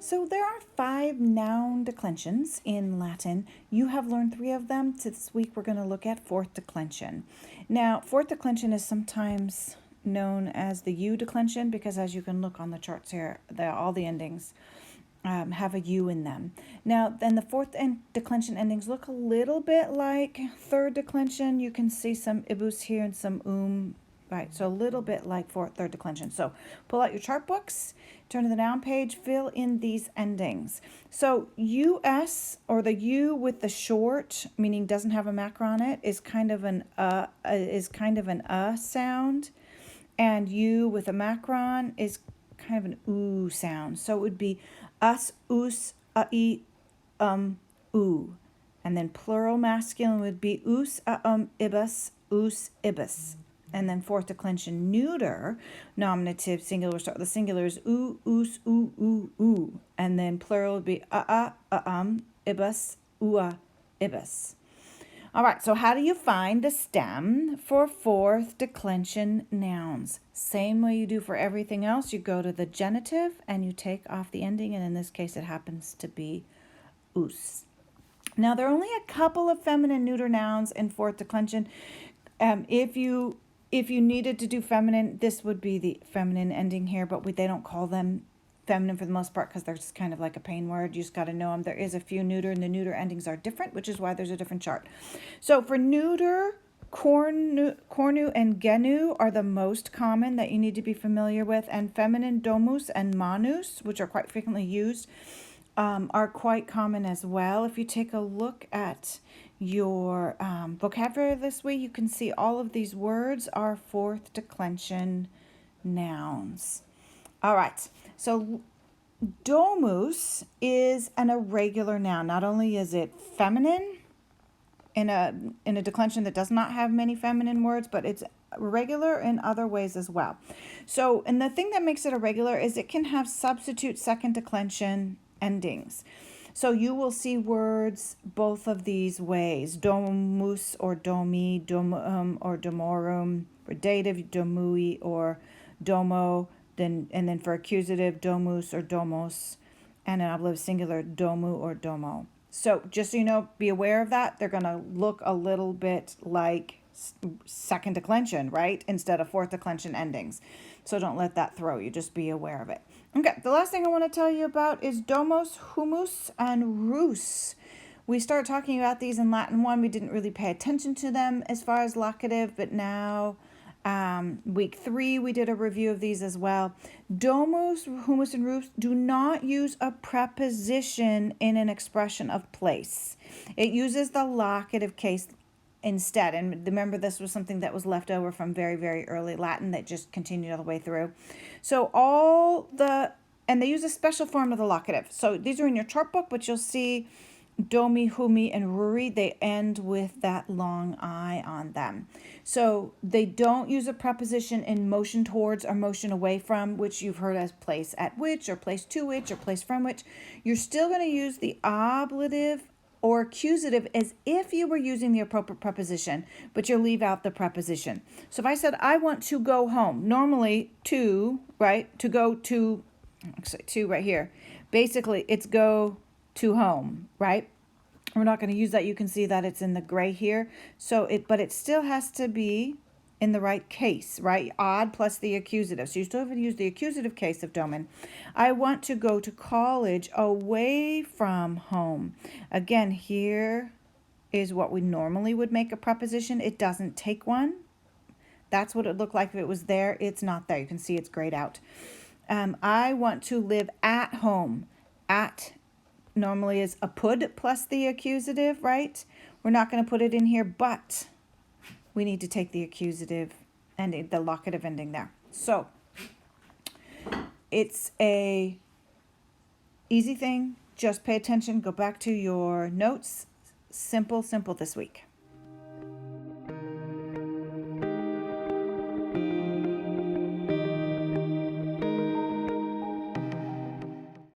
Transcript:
So there are 5 noun declensions in Latin. You have learned 3 of them. This week we're going to look at fourth declension. Now, fourth declension is sometimes known as the U declension because, as you can look on the charts here, all the endings have a U in them. Now, then the fourth declension endings look a little bit like third declension. You can see some ibus here and some right, so a little bit like third declension. So pull out your chart books, turn to the noun page, fill in these endings. So US, or the U with the short, meaning doesn't have a macron on it, is kind of an sound, and U with a macron is kind of an oo sound. So it would be us, us, oo. And then plural masculine would be us, ibus, us, ibus. And then fourth declension neuter, nominative singular, start with the singular is oo, oos, oo, oo. And then plural would be ibus, ua, ibus. All right, so how do you find the stem for fourth declension nouns? Same way you do for everything else. You go to the genitive and you take off the ending, and in this case it happens to be us. Now, there are only a couple of feminine neuter nouns in fourth declension. If you needed to do feminine, this would be the feminine ending here, but they don't call them feminine for the most part because they're just kind of like a pain word. You just got to know them. There is a few neuter, and the neuter endings are different, which is why there's a different chart. So for neuter, cornu and genu are the most common that you need to be familiar with, and feminine domus and manus, which are quite frequently used, are quite common as well. If you take a look at your vocabulary this week, you can see all of these words are fourth declension nouns. All right, so domus is an irregular noun. Not only is it feminine in a declension that does not have many feminine words, but it's irregular in other ways as well. So, and the thing that makes it irregular is it can have substitute second declension endings. So you will see words both of these ways: domus or domi, domum or domorum, for dative, domui or domo, and then for accusative, domus or domos, and an ablative singular, domu or domo. So just so you know, be aware of that. They're going to look a little bit like second declension, right, instead of fourth declension endings. So don't let that throw you. Just be aware of it. Okay, the last thing I want to tell you about is domos, humus, and rus. We started talking about these in Latin 1. We didn't really pay attention to them as far as locative, but now week 3 we did a review of these as well. Domos, humus, and rus do not use a preposition in an expression of place. It uses the locative case instead. And remember, this was something that was left over from very, very early Latin that just continued all the way through. So and they use a special form of the locative. So these are in your chart book, but you'll see domi, humi, and ruri, they end with that long I on them. So they don't use a preposition in motion towards or motion away from, which you've heard as place at which, or place to which, or place from which. You're still going to use the ablative or accusative as if you were using the appropriate preposition, but you'll leave out the preposition. So if I said, I want to go home, normally to, right, to go to, actually to right here, basically it's go to home, right? We're not going to use that. You can see that it's in the gray here. But it still has to be in the right case, right? Odd plus the accusative. So you still have to use the accusative case of domen. I want to go to college away from home. Again, here is what we normally would make a preposition. It doesn't take one. That's what it looked like if it was there. It's not there. You can see it's grayed out. I want to live at home. At normally is a pud plus the accusative, right? We're not going to put it in here, but we need to take the accusative ending, the locative ending there. So it's a easy thing. Just pay attention. Go back to your notes. Simple this week.